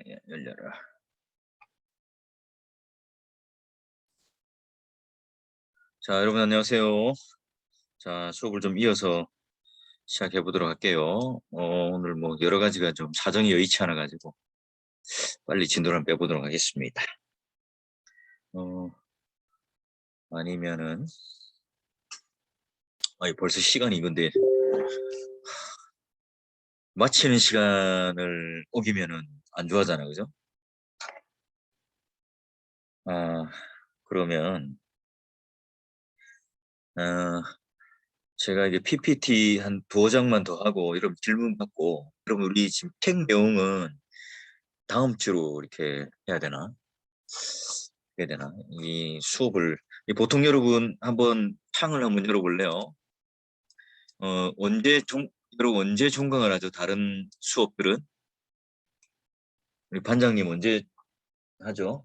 열려라. 자, 여러분 안녕하세요. 자, 수업을 좀 이어서 시작해 보도록 할게요. 오늘 뭐 여러 가지가 좀 사정이 여의치 않아 가지고 빨리 진도를 한번 빼보도록 하겠습니다. 아니면은 벌써 시간이 근데 마치는 시간을 어기면은 안 좋아하잖아, 그죠? 그러면 제가 이제 PPT 한 2장만 더 하고 이러면 질문 받고, 그러면 우리 지금 책 내용은 다음 주로 이렇게 해야 되나? 이 수업을 보통 여러분 한번 창을 한번 열어볼래요? 여러분 언제 종강을 하죠? 다른 수업들은 우리 반장님 언제 하죠?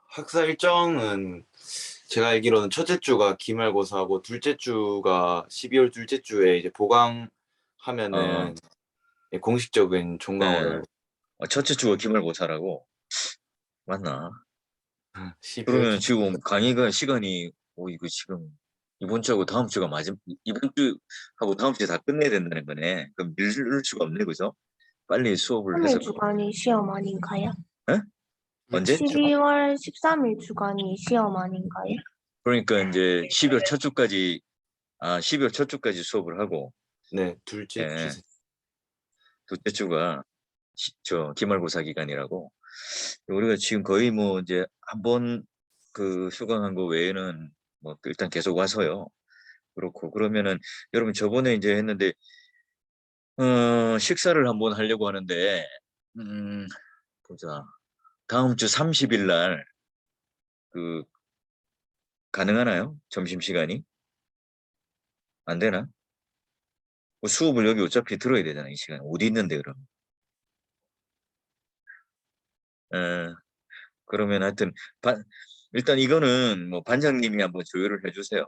학사 일정은 제가 알기로는 첫째 주가 기말고사하고 둘째 주가 12월 둘째 주에 이제 보강하면은 공식적인 종강으로 네. 알고 첫째 주가 기말고사라고 맞나? 12월 그러면 첫째. 지금 강의가 시간이 이거 지금 이번 주하고 다음 주가 이번 주하고 다음 주에 다 끝내야 된다는 거네. 그럼 미룰 수가 없네, 그죠? 빨리 수업을 13일 해서 주간이 시험 아닌가요? 에? 언제? 12월 13일 주간이 시험 아닌가요? 그러니까 이제 12월 첫 주까지 12월 첫 주까지 수업을 하고 네, 둘째 예, 주. 둘째 주가 저 기말고사 기간이라고. 우리가 지금 거의 뭐 이제 한 번 그 수강한 거 외에는 뭐 일단 계속 와서요. 그렇고 그러면은 여러분 저번에 이제 했는데 식사를 한번 하려고 하는데 보자. 다음 주 30일 날 그 가능하나요? 점심시간이? 안 되나? 뭐 수업을 여기 어차피 들어야 되잖아, 이 시간. 어디 있는데 그럼? 어, 그러면 하여튼 일단 이거는 뭐 반장님이 한번 조율을 해주세요.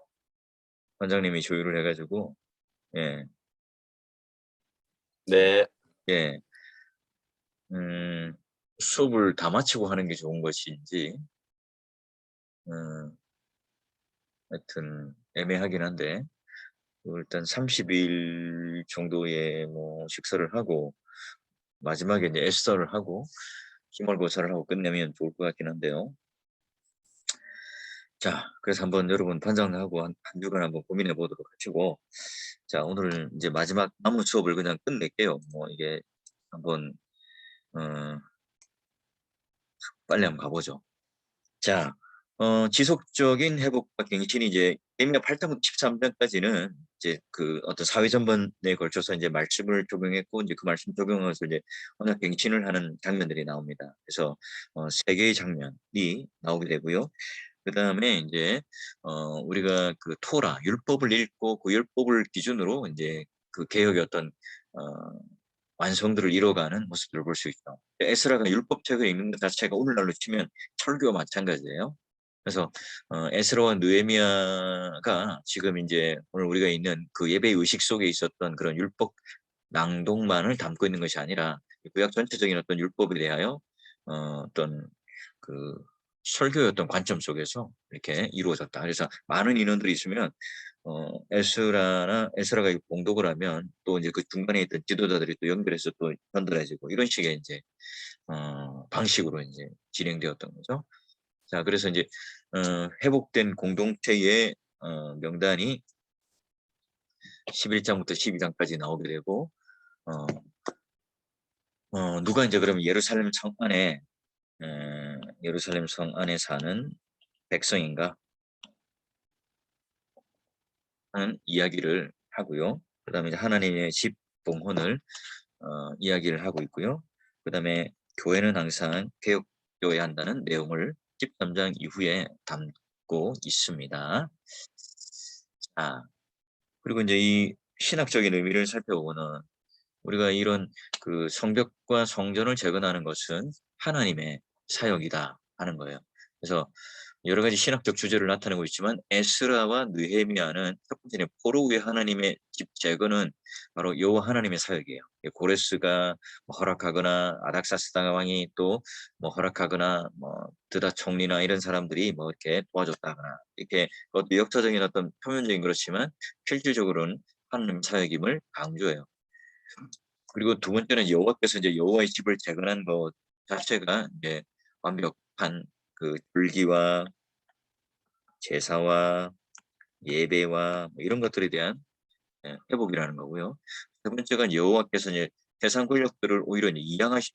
반장님이 조율을 해가지고 예, 네. 예, 수업을 다 마치고 하는 게 좋은 것인지 하여튼 애매하긴 한데 일단 30일 정도의 뭐 식사를 하고 마지막에 이제 에스서를 하고 기말고사를 하고 끝내면 좋을 것 같긴 한데요. 자, 그래서 한번 여러분 반장하고 한 주간 한번 고민해 보도록 하시고, 자, 오늘 이제 마지막 남은 수업을 그냥 끝낼게요. 뭐 이게 한번 빨리 한번 가보죠. 자, 지속적인 회복과 갱신이 이제 예민력 8단부터 13단까지는 이제 그 어떤 사회 전반에 걸쳐서 이제 말씀을 적용했고 이제 그 말씀 적용해서 이제 언어 갱신을 하는 장면들이 나옵니다. 그래서 3개의 장면이 나오게 되고요. 그 다음에 이제 우리가 그 토라 율법을 읽고 그 율법을 기준으로 이제 그 개혁의 어떤 완성들을 이뤄가는 모습들을 볼 수 있죠. 에스라가 율법책을 읽는 것 자체가 오늘날로 치면 철교와 마찬가지예요. 그래서 에스라와 느헤미야가 지금 이제 오늘 우리가 있는 그 예배 의식 속에 있었던 그런 율법 낭독만을 담고 있는 것이 아니라 구약 전체적인 어떤 율법에 대하여 어떤 그 설교의 어떤 관점 속에서 이렇게 이루어졌다. 그래서 많은 인원들이 있으면 에스라가 봉독을 하면 또 이제 그 중간에 있던 지도자들이 또 연결해서 또 전달해지고 이런 식의 이제 방식으로 이제 진행되었던 거죠. 자, 그래서 이제 회복된 공동체의 명단이 11장부터 12장까지 나오게 되고 누가 이제 그러면 예루살렘 성 안에 예루살렘 성 안에 사는 백성인가 하는 이야기를 하고요. 그 다음에 하나님의 집 봉헌을 이야기를 하고 있고요. 그 다음에 교회는 항상 개혁되어야 한다는 내용을 13장 이후에 담고 있습니다. 자, 그리고 이제 이 신학적인 의미를 살펴보면 우리가 이런 그 성벽과 성전을 재건하는 것은 하나님의 사역이다 하는 거예요. 그래서 여러 가지 신학적 주제를 나타내고 있지만 에스라와 느헤미야는 첫 번째는 포로의 하나님의 집 재건은 바로 여호와 하나님의 사역이에요. 고레스가 뭐 허락하거나 아닥사스다 왕이 또 뭐 허락하거나 뭐 드다 총리나 이런 사람들이 뭐 이렇게 도와줬다거나 이렇게 그것도 역사적인 어떤 표면적인 그렇지만 실질적으로는 하나님 사역임을 강조해요. 그리고 두 번째는 여호와께서 이제 여호와의 집을 재건한 것 자체가 이제 완벽한 그 줄기와 제사와 예배와 뭐 이런 것들에 대한 회복이라는 거고요. 세 번째가 여호와께서 이제 세상 권력들을 오히려 이제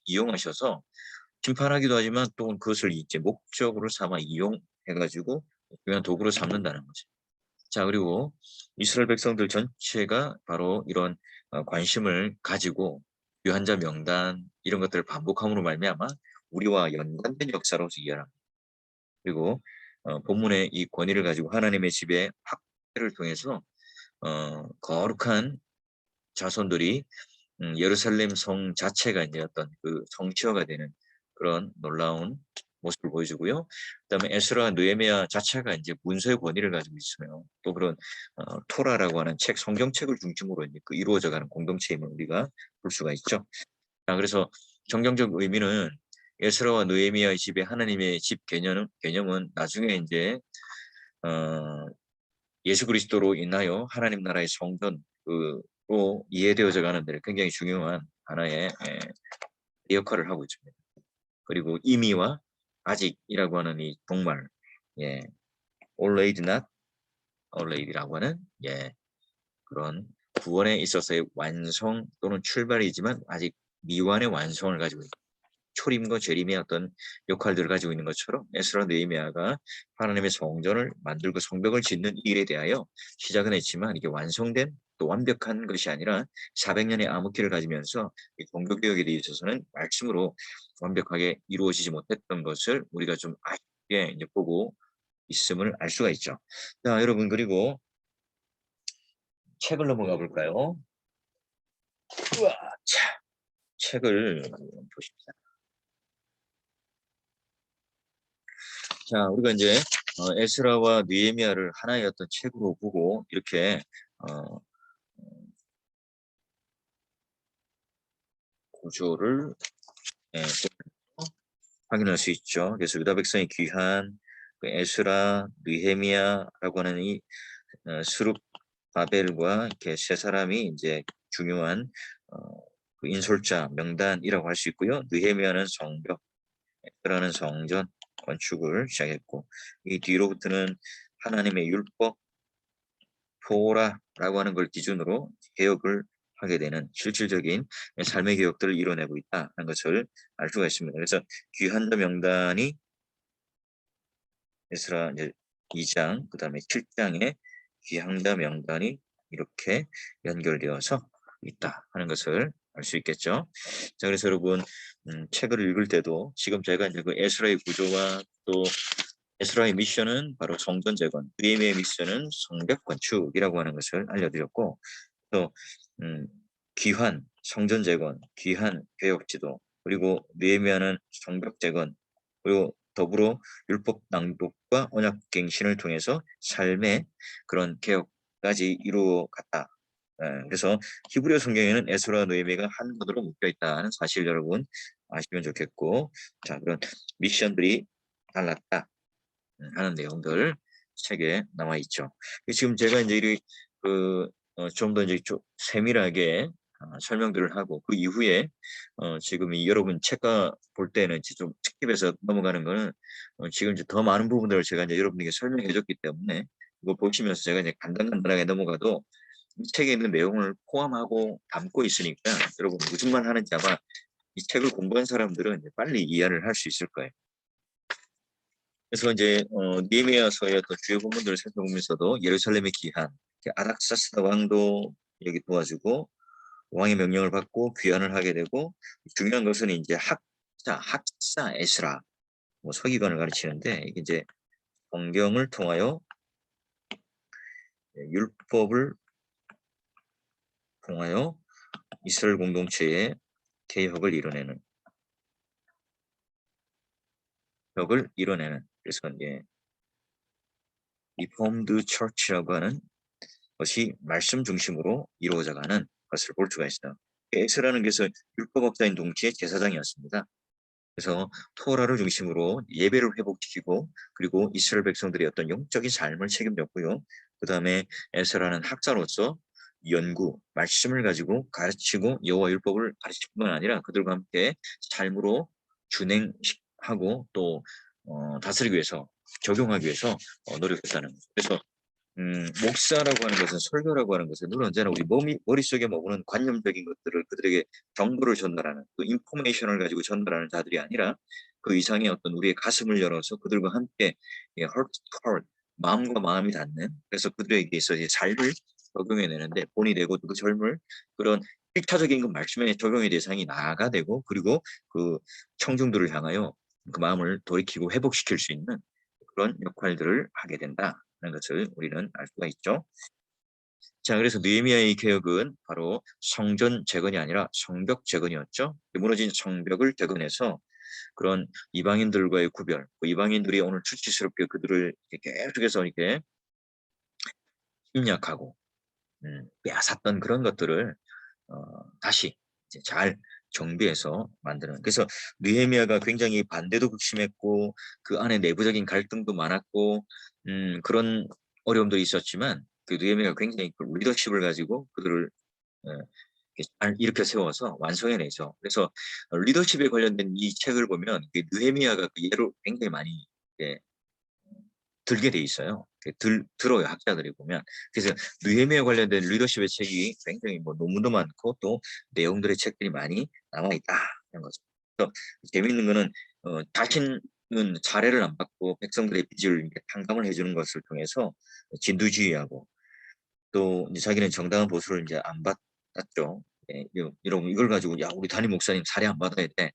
이용하셔서 심판하기도 하지만 또 그것을 이제 목적으로 삼아 이용해 가지고 중요한 도구로 삼는다는 거죠. 자, 그리고 이스라엘 백성들 전체가 바로 이런 관심을 가지고 유한자 명단 이런 것들을 반복함으로 말미암아 우리와 연관된 역사로서 이해합니다. 그리고 본문의 이 권위를 가지고 하나님의 집의 확대를 통해서 거룩한 자손들이 예루살렘 성 자체가 이제 어떤 그 성취화가 되는 그런 놀라운 모습을 보여주고요. 그다음에 에스라 느헤미야 자체가 이제 문서의 권위를 가지고 있으며 또 그런 토라라고 하는 책, 성경책을 중심으로 이제 그 이루어져가는 공동체임을 우리가 볼 수가 있죠. 자, 그래서 정경적 의미는 에스라와 느헤미야의 집에 하나님의 집 개념은 나중에 이제 어, 예수 그리스도로 인하여 하나님 나라의 성전으로 이해되어져 가는 데 굉장히 중요한 하나의 역할을 하고 있습니다. 그리고 이미와 아직이라고 하는 이 동말, 예, already not already라고 하는 그런 구원에 있어서의 완성 또는 출발이지만 아직 미완의 완성을 가지고 있습니다. 초림과 재림의 어떤 역할들을 가지고 있는 것처럼 에스라 느헤미야가 하나님의 성전을 만들고 성벽을 짓는 일에 대하여 시작은 했지만 이게 완성된 또 완벽한 것이 아니라 400년의 암흑기를 가지면서 이 종교개혁에 대해 있어서는 말씀으로 완벽하게 이루어지지 못했던 것을 우리가 좀 아쉽게 이제 보고 있음을 알 수가 있죠. 자, 여러분, 그리고 책을 넘어가 볼까요? 우와, 자, 책을 보십시다. 자, 우리가 이제 에스라와 느헤미야를 하나의 어떤 책으로 보고 이렇게 구조를 확인할 수 있죠. 그래서 유다 백성의 귀한 그 에스라, 느헤미야라고 하는 이 스룹바벨과 이렇게 세 사람이 이제 중요한 그 인솔자 명단이라고 할 수 있고요. 느헤미야는 성벽, 에스라는 성전 건축을 시작했고 이 뒤로부터는 하나님의 율법 토라라고 하는 걸 기준으로 개혁을 하게 되는 실질적인 삶의 개혁들을 이뤄내고 있다는 것을 알 수가 있습니다. 그래서 귀한자 명단이 에스라 이제 2장, 그 다음에 7장에 귀향자 명단이 이렇게 연결되어서 있다 하는 것을 알 수 있겠죠. 자, 그래서 여러분 책을 읽을 때도 지금 제가 이제 그 에스라의 구조와 또 에스라의 미션은 바로 성전 재건, 느헤미야의 미션은 성벽 건축이라고 하는 것을 알려드렸고 또 귀환, 성전 재건, 귀환 개혁 지도, 그리고 느헤미야는 성벽 재건, 그리고 더불어 율법 낭독과 언약 갱신을 통해서 삶의 그런 개혁까지 이루어갔다. 그래서 히브리어 성경에는 에스라와 느헤미야가 한 것으로 묶여 있다는 사실 여러분 아시면 좋겠고, 자, 그런 미션들이 달랐다 하는 내용들 책에 나와 있죠. 지금 제가 이제 좀 더 이제 좀 세밀하게 설명들을 하고 그 이후에 지금 이 여러분 책과 볼 때는 이제 좀 스킵해서 넘어가는 거는 지금 이제 더 많은 부분들을 제가 이제 여러분에게 설명해 줬기 때문에 이거 보시면서 제가 이제 간단하게 넘어가도 이 책에 있는 내용을 포함하고 담고 있으니까 여러분 무슨 말 하는지 아마 이 책을 공부한 사람들은 이제 빨리 이해를 할 수 있을 거예요. 그래서 이제 느헤미야서의 어떤 주요 본문들을 살펴보면서도 예루살렘의 귀환, 아닥사스다 왕도 여기 도와주고 왕의 명령을 받고 귀환을 하게 되고 중요한 것은 이제 학사 에스라, 뭐 서기관을 가르치는데 이게 이제 성경을 통하여 율법을 통하여 이스라엘 공동체의 개혁을 이뤄내는 벽을 이뤄내는 그래서 이제 Reformed Church라고 하는 것이 말씀 중심으로 이루어져가는 것을 볼 수가 있어요. 에스라는 것은 율법학자인 동시에 제사장이었습니다. 그래서 토라를 중심으로 예배를 회복시키고 그리고 이스라엘 백성들의 어떤 영적인 삶을 책임졌고요. 그 다음에 에스라는 학자로서 연구, 말씀을 가지고 가르치고 여호와 율법을 가르칠 뿐만 아니라 그들과 함께 삶으로 준행하고 또 다스리기 위해서 적용하기 위해서 노력했다는 거죠. 그래서 목사라고 하는 것은 설교라고 하는 것은 늘 언제나 우리 머릿속에 머무는 관념적인 것들을 그들에게 정보를 전달하는 그 인포메이션을 가지고 전달하는 자들이 아니라 그 이상의 어떤 우리의 가슴을 열어서 그들과 함께 heart to heart, 마음과 마음이 닿는 그래서 그들에게 있어서 삶을 적용해내는데 본이 되고 그 젊을 그런 1차적인 그 말씀의 적용의 대상이 나아가 되고 그리고 그 청중들을 향하여 그 마음을 돌이키고 회복시킬 수 있는 그런 역할들을 하게 된다는 것을 우리는 알 수가 있죠. 자, 그래서 느헤미야의 개혁은 바로 성전 재건이 아니라 성벽 재건이었죠. 무너진 성벽을 재건해서 그런 이방인들과의 구별, 그 이방인들이 오늘 수치스럽게 그들을 계속해서 이렇게 침략하고 빼앗았던 그런 것들을 다시 이제 잘 정비해서 만드는. 그래서 느헤미야가 굉장히 반대도 극심했고 그 안에 내부적인 갈등도 많았고 그런 어려움들이 있었지만 그 느헤미야가 굉장히 그 리더십을 가지고 그들을 잘 일으켜 세워서 완성해내죠. 그래서 리더십에 관련된 이 책을 보면 느헤미야가 그 예로 굉장히 많이 들게 돼 있어요. 들어요, 학자들이 보면. 그래서 느헤미야 관련된 리더십의 책이 굉장히 뭐 논문도 많고 또 내용들의 책들이 많이 남아 있다는 거죠. 그래서 재미있는 거는 자신은 사례를 안 받고 백성들의 빚을 탕감을 해주는 것을 통해서 진두지휘하고 또 이제 자기는 정당한 보수를 이제 안 받았죠. 여러분 이걸 가지고 야 우리 담임 목사님 사례 안 받아야 돼.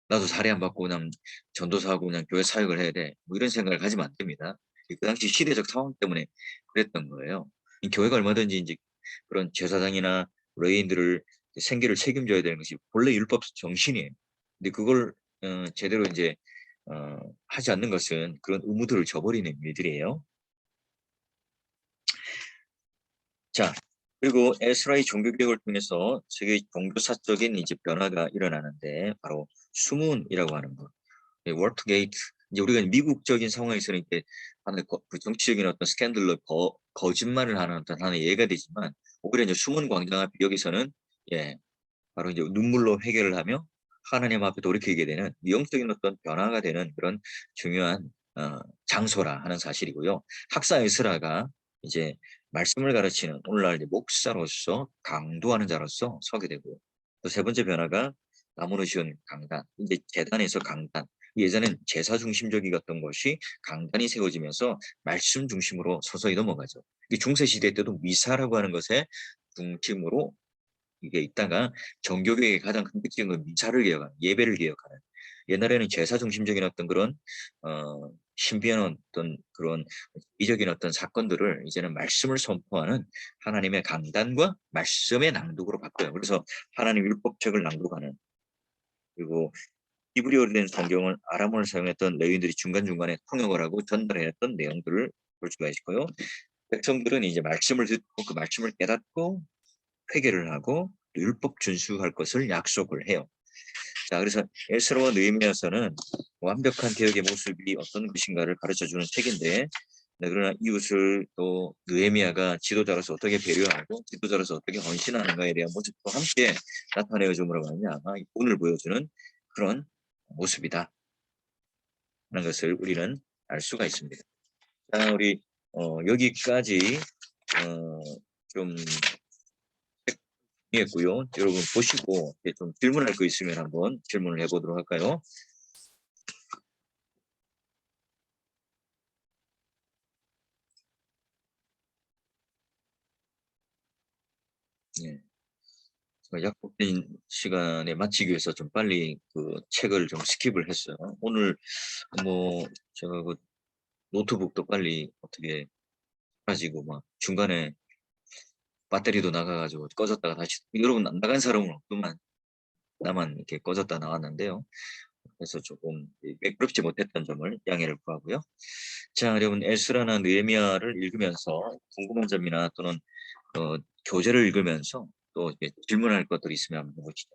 나도 사례 안 받고 그냥 전도사하고 그냥 교회 사역을 해야 돼. 뭐 이런 생각을 가지면 안 됩니다. 그 당시 시대적 상황 때문에 그랬던 거예요. 이 교회가 얼마든지 이제 그런 제사장이나 레위인들을 생계를 책임져야 되는 것이 본래 율법 정신이에요. 근데 그걸 제대로 이제 하지 않는 것은 그런 의무들을 저버리는 일들이에요. 자, 그리고 에스라의 종교개혁을 통해서 세계 종교사적인 이제 변화가 일어나는데 바로 수문이라고 하는 것. 워터게이트 이제 우리가 미국적인 상황에서는 이제 하나의 그 정치적인 어떤 스캔들로 거짓말을 하는 어떤 하나의 예가 되지만 오히려 이제 수문 광장 앞 여기서는 바로 이제 눈물로 회개를 하며 하나님 앞에 돌이키게 되는 영적인 어떤 변화가 되는 그런 중요한 장소라 하는 사실이고요. 학사 에스라가 이제 말씀을 가르치는 오늘날 이제 목사로서 강도하는 자로서 서게 되고요. 또 세 번째 변화가 나무로 지은 강단, 이제 재단에서 강단. 예전엔 제사 중심적이었던 것이 강단이 세워지면서 말씀 중심으로 서서히 넘어가죠. 중세 시대 때도 미사라고 하는 것에 중심으로 이게 있다가 정교계의 가장 큰 특징은 미사를 개혁하는, 예배를 개혁하는. 옛날에는 제사 중심적인 어떤 그런 신비한 어떤 그런 이적인 어떤 사건들을 이제는 말씀을 선포하는 하나님의 강단과 말씀의 낭독으로 바꿔요. 그래서 하나님 율법책을 낭독하는 그리고 히브리어로 된 성경을 아람어를 사용했던 레위인들이 중간중간에 통역을 하고 전달했던 내용들을 볼 수가 있고요. 백성들은 이제 말씀을 듣고 그 말씀을 깨닫고 회개를 하고 율법 준수할 것을 약속을 해요. 자, 그래서 에스라와 느헤미야서는 완벽한 개혁의 모습이 어떤 것인가를 가르쳐주는 책인데, 그러나 이웃을 또 느헤미야가 지도자로서 어떻게 배려하고 지도자로서 어떻게 헌신하는가에 대한 모습도 함께 나타내어 줌으로 말미암아 오늘 보여주는 그런 모습이다 하는 것을 우리는 알 수가 있습니다. 자, 우리 여기까지 좀 했고요. 여러분 보시고 좀 질문할 거 있으면 한번 질문을 해보도록 할까요? 예. 약속된 시간에 마치기 위해서 좀 빨리 그 책을 좀 스킵을 했어요. 오늘 뭐 제가 그 노트북도 빨리 어떻게 사라지고 막 중간에 배터리도 나가가지고 꺼졌다가 다시 여러분 나간 사람은 없구만 나만 이렇게 꺼졌다 나왔는데요. 그래서 조금 매끄럽지 못했던 점을 양해를 구하고요. 자, 여러분 에스라나 느헤미야를 읽으면서 궁금한 점이나 또는 교재를 읽으면서 또 질문할 것들이 있으면 한번 해보시죠.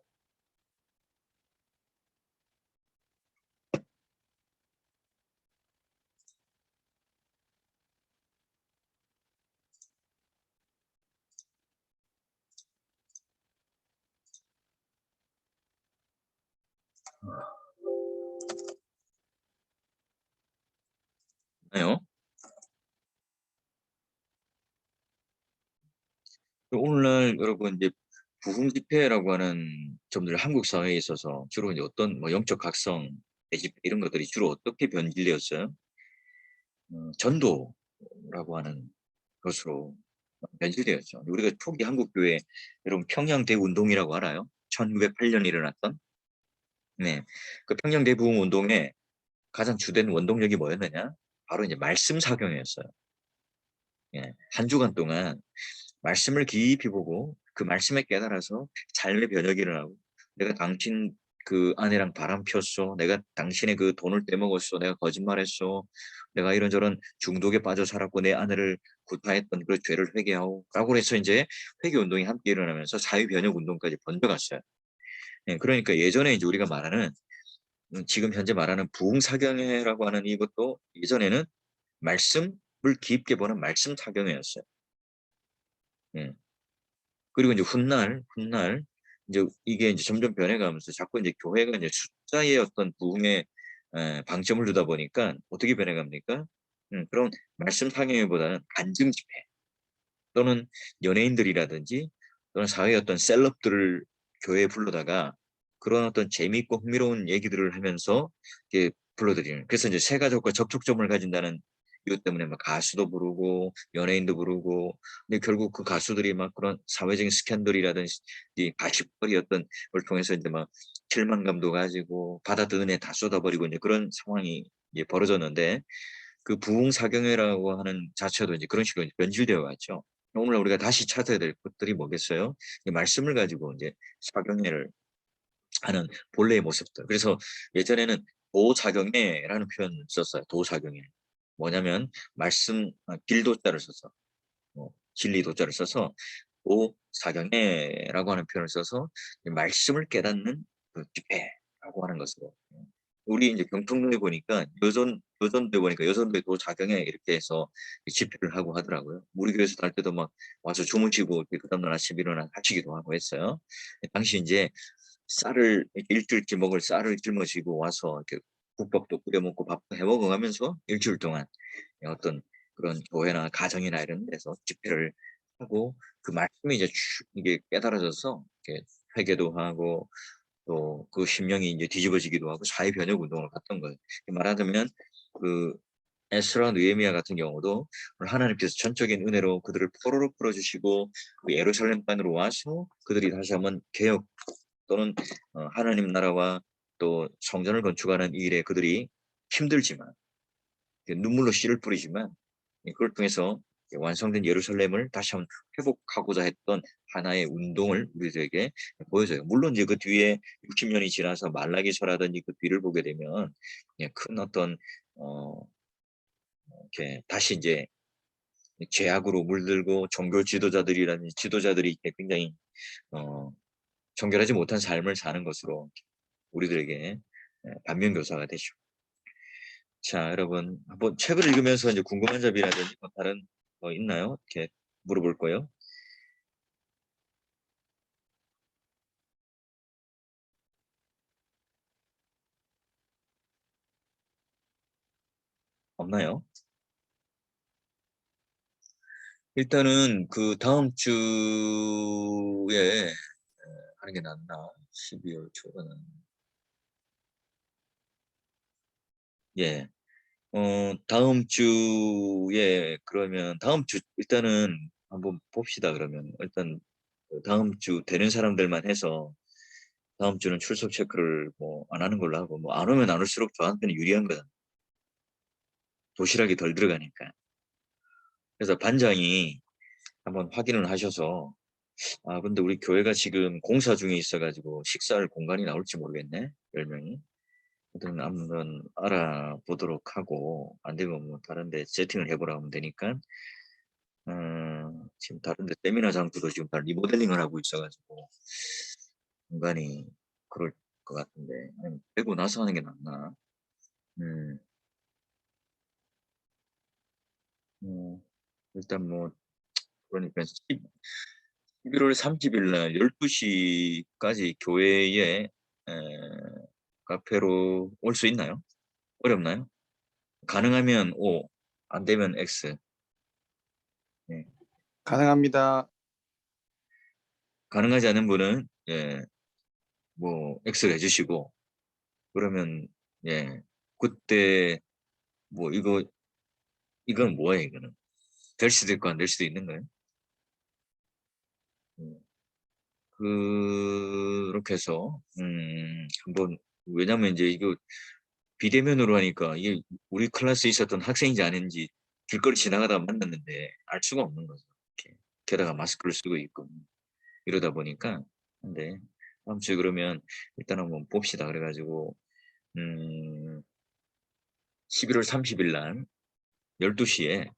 나요? 오늘날 여러분 이제 부흥 집회라고 하는 점들 한국 사회에 있어서 주로 이제 어떤 뭐 영적 각성, 대집회 이런 것들이 주로 어떻게 변질되었어요? 전도라고 하는 것으로 변질되었죠. 우리가 초기 한국 교회 여러분 평양대 운동이라고 알아요? 1908년 일어났던 네. 그 평양대 부흥 운동의 가장 주된 원동력이 뭐였느냐? 바로 이제 말씀 사경이었어요. 예. 한 주간 동안 말씀을 깊이 보고 그 말씀에 깨달아서 삶의 변혁이 일어나고 내가 당신 그 아내랑 바람 폈어. 내가 당신의 그 돈을 떼먹었어. 내가 거짓말했어. 내가 이런저런 중독에 빠져 살았고 내 아내를 구타했던 그 죄를 회개하고 라고 해서 이제 회개 운동이 함께 일어나면서 사회 변혁 운동까지 번져갔어요. 예, 그러니까 예전에 이제 우리가 말하는 지금 현재 말하는 부흥 사경회라고 하는 이것도 예전에는 말씀을 깊게 보는 말씀 사경회였어요. 예. 그리고 이제 훗날 이제 이게 이제 점점 변해가면서 자꾸 이제 교회가 이제 숫자의 어떤 부흥에 방점을 두다 보니까 어떻게 변해갑니까? 그런 말씀 상영회보다는 간증 집회 또는 연예인들이라든지 또는 사회의 어떤 셀럽들을 교회에 불러다가 그런 어떤 재미있고 흥미로운 얘기들을 하면서 이렇게 불러들이는. 그래서 이제 새 가족과 접촉점을 가진다는 이유 때문에 막 가수도 부르고 연예인도 부르고 근데 결국 그 가수들이 막 그런 사회적인 스캔들이라든지 이 가십거리였던 걸 통해서 이제 막 실망감도 가지고 받아든 은혜 다 쏟아버리고 이제 그런 상황이 이제 벌어졌는데 그 부흥사경회라고 하는 자체도 이제 그런 식으로 변질되어 갔죠. 오늘 우리가 다시 찾아야 될 것들이 뭐겠어요? 이 말씀을 가지고 이제 사경회를 하는 본래의 모습들. 그래서 예전에는 도사경회라는 표현을 썼어요. 도사경회. 뭐냐면 말씀 길도자를 써서 진리도자를 써서 도사경회라고 하는 표현을 써서 말씀을 깨닫는 그 집회라고 하는 것으로 우리 이제 경통로에 보니까 여전도에 보니까 여전도에 도자경회 이렇게 해서 집회를 하고 하더라고요. 우리 교회에서 할 때도 막 와서 주무시고 그 다음날 아침에 일어나 하시기도 하고 했어요. 당시 이제 쌀을 일주일치 먹을 쌀을 짊어지고 와서 이렇게 국밥도 끓여 먹고 밥도 해 먹어가면서 일주일 동안 어떤 그런 교회나 가정이나 이런 데서 집회를 하고 그 말씀이 이제 이게 깨달아져서 이렇게 회개도 하고 또 그 심령이 이제 뒤집어지기도 하고 사회 변혁 운동을 갔던 거예요. 말하자면 그 에스라 느헤미야 같은 경우도 하나님께서 전적인 은혜로 그들을 포로로 풀어주시고 그 예루살렘반으로 와서 그들이 다시 한번 개혁 또는 하나님 나라와 또 성전을 건축하는 이 일에 그들이 힘들지만 눈물로 씨를 뿌리지만 그걸 통해서 완성된 예루살렘을 다시 한번 회복하고자 했던 하나의 운동을 우리들에게 보여줘요. 물론 이제 그 뒤에 60년이 지나서 말라기서라든지 그 뒤를 보게 되면 큰 어떤 이렇게 다시 이제 죄악으로 물들고 종교 지도자들이라는 지도자들이 굉장히 정결하지 못한 삶을 사는 것으로 우리들에게 반면교사가 되죠. 자, 여러분 한번 책을 읽으면서 이제 궁금한 점이라든지 뭐 다른 거 있나요? 이렇게 물어볼 거예요. 없나요? 일단은 그 다음 주에 하는 게 낫나? 12월 초에는 예. 다음 주에 그러면 다음 주 일단은 한번 봅시다. 그러면 일단 다음 주 되는 사람들만 해서 다음 주는 출석 체크를 뭐 안 하는 걸로 하고 뭐 안 오면 안 올수록 저한테는 유리한 거다. 도시락이 덜 들어가니까. 그래서 반장이 한번 확인을 하셔서 아 근데 우리 교회가 지금 공사 중에 있어가지고 식사할 공간이 나올지 모르겠네. 10명이. 일단 한번 알아보도록 하고 안 되면 뭐 다른 데 세팅을 해보라고 하면 되니까 지금 다른 데 세미나 장소도 지금 다 리모델링을 하고 있어가지고 공간이 그럴 것 같은데 아니면 빼고 나서 하는 게 낫나? 일단 뭐 그러니까 11월 30일 날 12시까지 교회에 카페로 올 수 있나요? 어렵나요? 가능하면 O, 안 되면 X. 네. 가능합니다. 가능하지 않은 분은 뭐 X를 해주시고 그러면 그때 뭐 이건 뭐예요 이거는? 될 수도 있고 안 될 수도 있는 거예요. 그렇게 해서 한번 왜냐면 이제 이거 비대면으로 하니까 이게 우리 클래스에 있었던 학생인지 아닌지 길거리 지나가다가 만났는데 알 수가 없는 거죠. 이렇게. 게다가 마스크를 쓰고 있고 이러다 보니까 근데 다음 주에 그러면 일단 한번 봅시다. 그래가지고 11월 30일 날 12시에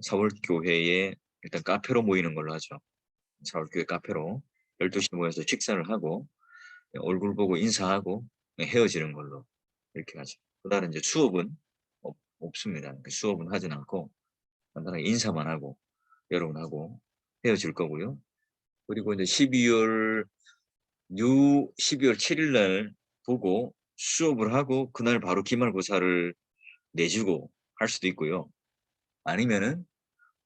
사월교회에 일단 카페로 모이는 걸로 하죠. 사월교회 카페로 12시 모여서 식사를 하고 얼굴 보고 인사하고 헤어지는 걸로 이렇게 하죠. 그다음 이제 수업은 없습니다. 수업은 하진 않고 간단하게 인사만 하고 여러분하고 헤어질 거고요. 그리고 이제 12월 7일 날 보고 수업을 하고 그날 바로 기말고사를 내주고 할 수도 있고요. 아니면은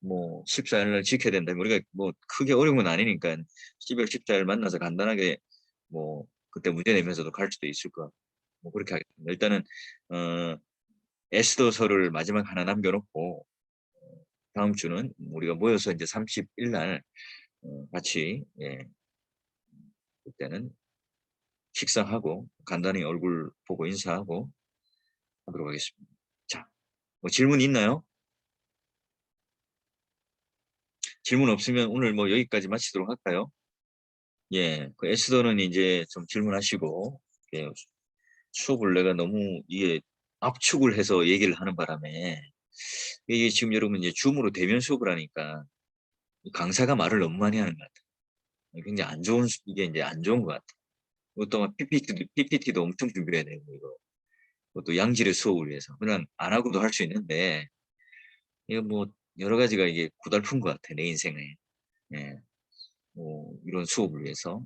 뭐 14일 날 지켜야 된다. 우리가 뭐 크게 어려운 건 아니니까 12월 14일 만나서 간단하게 뭐 그때 문제 내면서도 갈 수도 있을 것 같고 뭐 그렇게 하겠습니다. 일단은 에스더서를 마지막 하나 남겨놓고 다음 주는 우리가 모여서 이제 30일 날 같이 그때는 식사하고 간단히 얼굴 보고 인사하고 하도록 하겠습니다. 자, 뭐 질문 있나요? 질문 없으면 오늘 뭐 여기까지 마치도록 할까요? 그 에스더는 이제 좀 질문하시고 수업을 내가 너무 이게 압축을 해서 얘기를 하는 바람에 이게 지금 여러분 이제 줌으로 대면 수업을 하니까 강사가 말을 너무 많이 하는 것 같아요. 굉장히 안 좋은 이게 이제 안 좋은 것 같아요. 그것도 PPT도 엄청 준비해야 되고 이거 그것도 양질의 수업을 위해서 그냥 안 하고도 할 수 있는데 이거 뭐 여러 가지가 이게 고달픈 것 같아 내 인생에 뭐 이런 수업을 위해서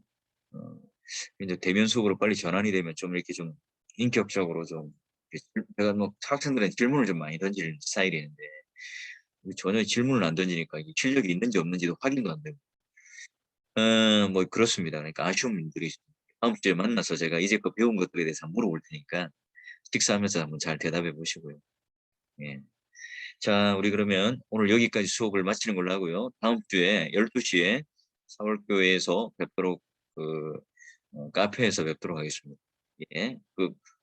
이제 대면 수업으로 빨리 전환이 되면 좀 이렇게 좀 인격적으로 좀 제가 뭐 학생들한테 질문을 좀 많이 던지는 스타일이는데 전혀 질문을 안 던지니까 이게 실력이 있는지 없는지도 확인도 안 되고 뭐 그렇습니다. 그러니까 아쉬운 분들이 다음 주에 만나서 제가 이제껏 배운 것들에 대해서 물어볼 테니까 식사하면서 한번 잘 대답해 보시고요. 자, 우리 그러면 오늘 여기까지 수업을 마치는 걸로 하고요. 다음 주에 12시에 사월교회에서 뵙도록 카페에서 뵙도록 하겠습니다.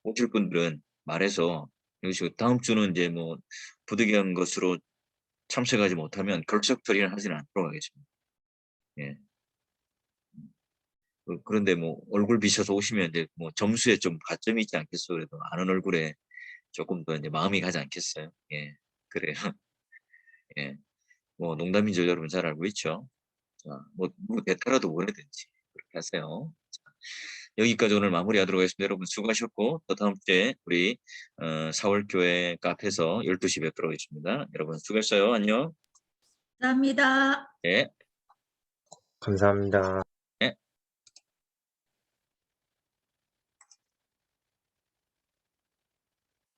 오실 분들은 말해서 여기서 다음 주는 이제 뭐 부득이한 것으로 참석하지 못하면 결석 처리는 하지는 않도록 하겠습니다. 그런데 뭐 얼굴 비춰서 오시면 이제 뭐 점수에 좀 가점이 있지 않겠어요? 그래도 아는 얼굴에 조금 더 이제 마음이 가지 않겠어요? 그래요. 뭐 농담인 줄 여러분 잘 알고 있죠? 자, 뭐 대타라도 보내든지 그렇게 하세요. 자, 여기까지 오늘 마무리하도록 하겠습니다. 여러분 수고하셨고 또 다음 주에 우리 사월교회 카페에서 12시 뵙도록 하겠습니다. 여러분 수고했어요. 안녕. 감사합니다. 네. 감사합니다.